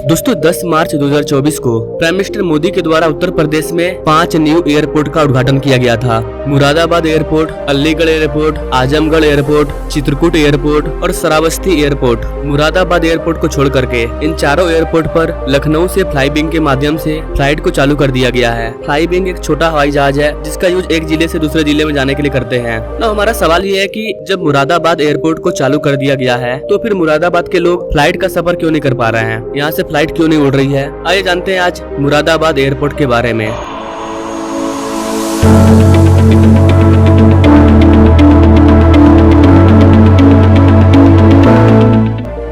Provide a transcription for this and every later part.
दोस्तों 10 मार्च 2024 को prime minister Modi के द्वारा उत्तर प्रदेश में 5 न्यू एयरपोर्ट का उद्घाटन किया गया था। Moradabad airport, Aligarh airport, Azamgarh airport, Chitrakoot airport और श्रावस्ती एयरपोर्ट। मुरादाबाद एयरपोर्ट को छोड़ करके इन चारों एयरपोर्ट पर लखनऊ से फ्लाईविंग के माध्यम से फ्लाइट को चालू कर दिया गया है। फ्लाईविंग एक छोटा हवाई जहाज है जिसका यूज एक जिले से दूसरे जिले में जाने के लिए करते हैं। ना हमारा सवाल ये है कि जब मुरादाबाद एयरपोर्ट को चालू कर दिया गया है तो फिर मुरादाबाद के लोग फ्लाइट का सफर क्यों नहीं कर पा रहे हैं, यहाँ से फ्लाइट क्यों नहीं उड़ रही है। आइए जानते हैं आज मुरादाबाद एयरपोर्ट के बारे में।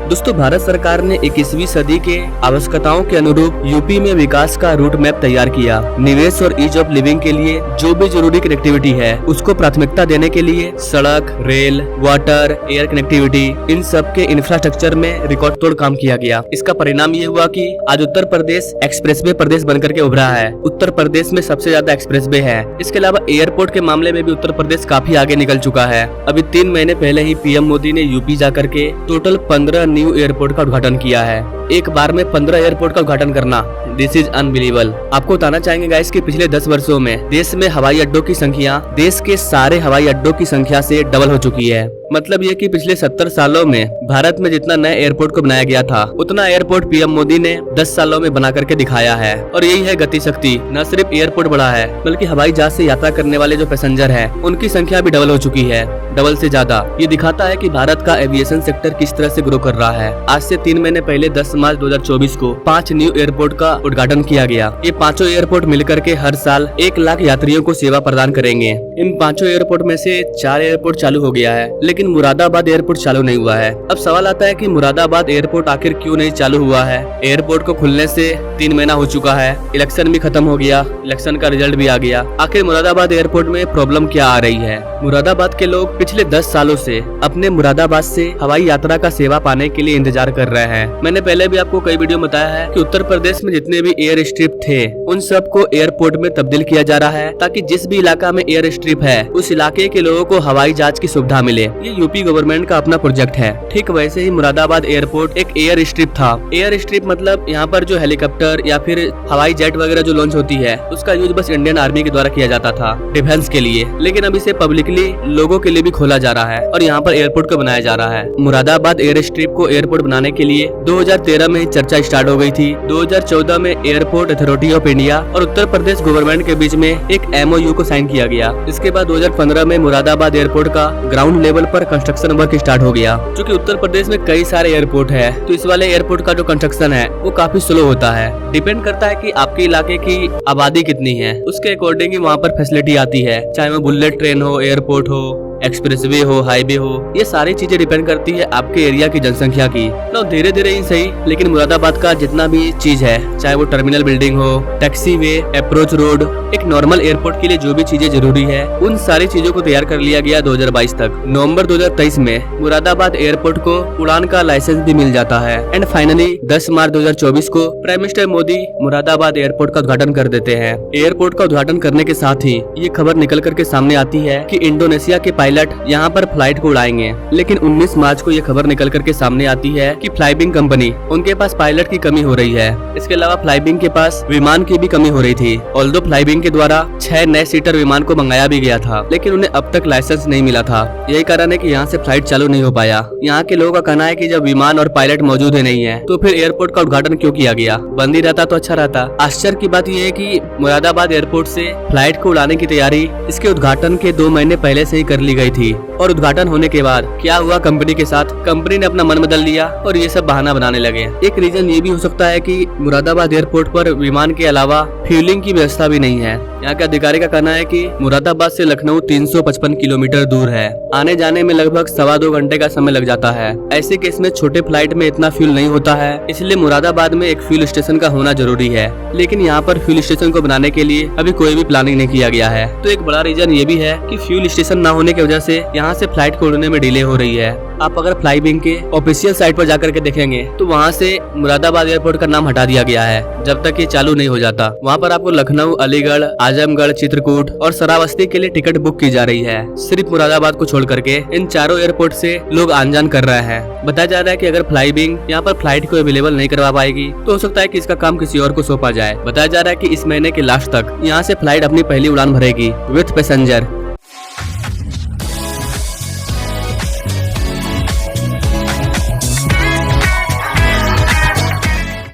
दोस्तों भारत सरकार ने 21वीं सदी के आवश्यकताओं के अनुरूप यूपी में विकास का रूट मैप तैयार किया। निवेश और ईज ऑफ लिविंग के लिए जो भी जरूरी कनेक्टिविटी है उसको प्राथमिकता देने के लिए सड़क, रेल, वाटर, एयर कनेक्टिविटी, इन सब के इंफ्रास्ट्रक्चर में रिकॉर्ड तोड़ काम किया गया। इसका परिणाम ये हुआ कि आज उत्तर प्रदेश एक्सप्रेसवे प्रदेश बनकर के उभरा है। उत्तर प्रदेश में सबसे ज्यादा एक्सप्रेसवे है। इसके अलावा एयरपोर्ट के मामले में भी उत्तर प्रदेश काफी आगे निकल चुका है। अभी 3 महीने पहले ही पीएम मोदी ने यूपी जाकर के टोटल 15 न्यू एयरपोर्ट का उद्घाटन किया है। एक बार में 15 एयरपोर्ट का उद्घाटन करना, दिस इज अनबिलीवेबल। आपको बताना चाहेंगे गाइस कि पिछले 10 वर्षों में देश में हवाई अड्डों की संख्या देश के सारे हवाई अड्डों की संख्या से डबल हो चुकी है। मतलब ये कि पिछले 70 सालों में भारत में जितना नए एयरपोर्ट को बनाया गया था उतना एयरपोर्ट पीएम मोदी ने 10 सालों में बना करके दिखाया है। और यही है गति शक्ति। न सिर्फ एयरपोर्ट बड़ा है बल्कि हवाई जहाज से यात्रा करने वाले जो पैसेंजर है उनकी संख्या भी डबल हो चुकी है, डबल से ज्यादा। ये दिखाता है कि भारत का एविएशन सेक्टर किस तरह से ग्रो कर रहा है। आज से 3 महीने पहले 10 मार्च 2024 को 5 न्यू एयरपोर्ट का उद्घाटन किया गया। ये पांचों एयरपोर्ट मिलकर के हर साल 1 लाख यात्रियों को सेवा प्रदान करेंगे। इन पांचों एयरपोर्ट में से 4 एयरपोर्ट चालू हो गया है लेकिन मुरादाबाद एयरपोर्ट चालू नहीं हुआ है। अब सवाल आता है कि मुरादाबाद एयरपोर्ट आखिर क्यों नहीं चालू हुआ है। एयरपोर्ट को खुलने से 3 महीना हो चुका है, इलेक्शन भी खत्म हो गया, इलेक्शन का रिजल्ट भी आ गया। आखिर मुरादाबाद एयरपोर्ट में प्रॉब्लम क्या आ रही है। मुरादाबाद के लोग पिछले 10 सालों से अपने मुरादाबाद से हवाई यात्रा का सेवा पाने के लिए इंतजार कर रहे हैं। मैंने पहले भी आपको कई वीडियो बताया है कि उत्तर प्रदेश में जितने भी एयर स्ट्रिप थे उन सबको एयरपोर्ट में तब्दील किया जा रहा है ताकि जिस भी इलाका में एयर स्ट्रिप है उस इलाके के लोगों को हवाई जहाज की सुविधा मिले। ये यूपी गवर्नमेंट का अपना प्रोजेक्ट है। ठीक वैसे ही मुरादाबाद एयरपोर्ट एक एयर स्ट्रिप था। एयर स्ट्रिप मतलब यहाँ पर जो हेलीकॉप्टर या फिर हवाई जेट वगैरह जो लॉन्च होती है उसका यूज बस इंडियन आर्मी के द्वारा किया जाता था डिफेंस के लिए। लेकिन अब इसे पब्लिकली लोगों के लिए भी खोला जा रहा है और यहाँ पर एयरपोर्ट को बनाया जा रहा है। मुरादाबाद एयर स्ट्रिप को एयरपोर्ट बनाने के लिए 2013 में चर्चा स्टार्ट हो गई थी। 2014 में एयरपोर्ट अथॉरिटी ऑफ इंडिया और उत्तर प्रदेश गवर्नमेंट के बीच में एक MOU को साइन किया गया। इसके बाद 2015 में मुरादाबाद एयरपोर्ट का ग्राउंड लेवल पर कंस्ट्रक्शन वर्क स्टार्ट हो गया। क्योंकि उत्तर प्रदेश में कई सारे एयरपोर्ट है तो इस वाले एयरपोर्ट का जो कंस्ट्रक्शन है वो काफी स्लो होता है। डिपेंड करता है कि आपके इलाके की आबादी कितनी है, उसके अकॉर्डिंग ही वहाँ पर फैसिलिटी आती है। चाहे वो बुलेट ट्रेन हो, एयरपोर्ट हो, एक्सप्रेसवे हो, हाईवे हो, ये सारी चीजें डिपेंड करती है आपके एरिया की जनसंख्या की। तो धीरे धीरे ही सही लेकिन मुरादाबाद का जितना भी चीज है, चाहे वो टर्मिनल बिल्डिंग हो, टैक्सी वे, अप्रोच रोड, एक नॉर्मल एयरपोर्ट के लिए जो भी चीजें जरूरी है उन सारी चीजों को तैयार कर लिया गया 2022 तक। नवंबर 2023 में मुरादाबाद एयरपोर्ट को उड़ान का लाइसेंस भी मिल जाता है। एंड फाइनली 10 मार्च 2024 को prime minister Modi Moradabad airport का उद्घाटन कर देते हैं। एयरपोर्ट का उद्घाटन करने के साथ ही ये खबर निकल करके सामने आती है कि इंडोनेशिया के पायलट यहाँ पर फ्लाइट को उड़ाएंगे। लेकिन 19 मार्च को ये खबर निकल करके सामने आती है कि फ्लाईविंग कंपनी उनके पास पायलट की कमी हो रही है। इसके अलावा फ्लाईविंग के पास विमान की भी कमी हो रही थी। ऑल्दो फ्लाईविंग के द्वारा 6 नए सीटर विमान को मंगाया भी गया था लेकिन उन्हें अब तक लाइसेंस नहीं मिला था। यही कारण है कि यहाँ से फ्लाइट चालू नहीं हो पाया। यहाँ के लोगों का कहना है कि जब विमान और पायलट मौजूद है नहीं है तो फिर एयरपोर्ट का उद्घाटन क्यों किया गया, बंद ही रहता तो अच्छा रहता। आश्चर्य की बात यह है कि मुरादाबाद एयरपोर्ट से फ्लाइट को उड़ाने की तैयारी इसके उद्घाटन के 2 महीने पहले से ही कर ली गई थी। और उद्घाटन होने के बाद क्या हुआ कंपनी के साथ, कंपनी ने अपना मन बदल लिया और ये सब बहाना बनाने लगे। एक रीजन ये भी हो सकता है कि मुरादाबाद एयरपोर्ट पर विमान के अलावा फ्यूलिंग की व्यवस्था भी नहीं है। यहाँ के अधिकारी का कहना है कि मुरादाबाद से लखनऊ 355 किलोमीटर दूर है। आने जाने में लगभग 2.25 घंटे का समय लग जाता है। ऐसे केस में छोटे फ्लाइट में इतना फ्यूल नहीं होता है, इसलिए मुरादाबाद में एक फ्यूल स्टेशन का होना जरूरी है। लेकिन यहाँ पर फ्यूल स्टेशन को बनाने के लिए अभी कोई भी प्लानिंग नहीं किया गया है। तो एक बड़ा रीजन ये भी है कि फ्यूल स्टेशन न होने की वजह से यहाँ से फ्लाइट को उड़ने में डिले हो रही है। आप अगर फ्लाईविंग के ऑफिशियल साइट पर जाकर के देखेंगे तो वहाँ से मुरादाबाद एयरपोर्ट का नाम हटा दिया गया है जब तक ये चालू नहीं हो जाता। वहाँ पर आपको लखनऊ, अलीगढ़, आजमगढ़, चित्रकूट और श्रावस्ती के लिए टिकट बुक की जा रही है। सिर्फ मुरादाबाद को छोड़ करके इन चारों एयरपोर्ट से लोग आन जान कर रहे हैं। बताया जा रहा है कि अगर फ्लाईविंग यहाँ पर फ्लाइट को अवेलेबल नहीं करवा पाएगी तो हो सकता है कि इसका काम किसी और को सौंपा जाए। बताया जा रहा है कि इस महीने के लास्ट तक यहाँ से फ्लाइट अपनी पहली उड़ान भरेगी विथ पैसेंजर।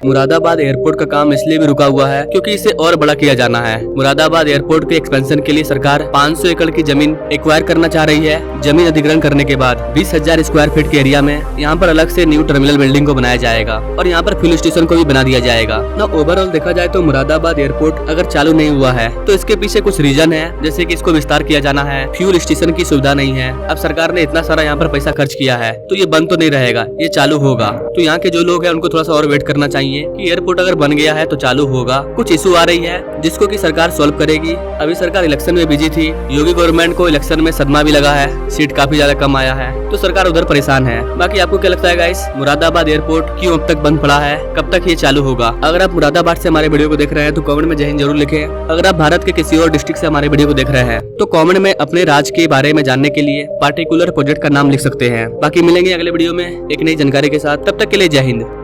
मुरादाबाद एयरपोर्ट का काम इसलिए भी रुका हुआ है क्योंकि इसे और बड़ा किया जाना है। मुरादाबाद एयरपोर्ट के एक्सपेंशन के लिए सरकार 500 एकड़ की जमीन एक्वायर करना चाह रही है। जमीन अधिग्रहण करने के बाद 20,000 स्क्वायर फीट के एरिया में यहाँ पर अलग से न्यू टर्मिनल बिल्डिंग को बनाया जाएगा और यहाँ पर फ्यूल स्टेशन को भी बना दिया जाएगा। ना ओवरऑल देखा जाए तो मुरादाबाद एयरपोर्ट अगर चालू नहीं हुआ है तो इसके पीछे कुछ रीजन है, जैसे कि इसको विस्तार किया जाना है, फ्यूल स्टेशन की सुविधा नहीं है। अब सरकार ने इतना सारा यहाँ पर पैसा खर्च किया है तो ये बंद तो नहीं रहेगा, ये चालू होगा। तो यहाँ के जो लोग हैं उनको थोड़ा सा और वेट करना चाहिए कि एयरपोर्ट अगर बन गया है तो चालू होगा। कुछ इशू आ रही है जिसको कि सरकार सॉल्व करेगी। अभी सरकार इलेक्शन में बिजी थी, योगी गवर्नमेंट को इलेक्शन में सदमा भी लगा है, सीट काफी ज्यादा कम आया है तो सरकार उधर परेशान है। बाकी आपको क्या लगता है गाइस, मुरादाबाद एयरपोर्ट क्यों अब तक बंद पड़ा है, कब तक ये चालू होगा? अगर आप मुरादाबाद से हमारे वीडियो को देख रहे हैं तो कमेंट में जय हिंद जरूर लिखें। अगर आप भारत के किसी और डिस्ट्रिक्ट से हमारे वीडियो को देख रहे हैं तो कमेंट में अपने राज्य के बारे में जानने के लिए पार्टिकुलर प्रोजेक्ट का नाम लिख सकते हैं। बाकी मिलेंगे अगले वीडियो में एक नई जानकारी के साथ, तब तक के लिए जय हिंद।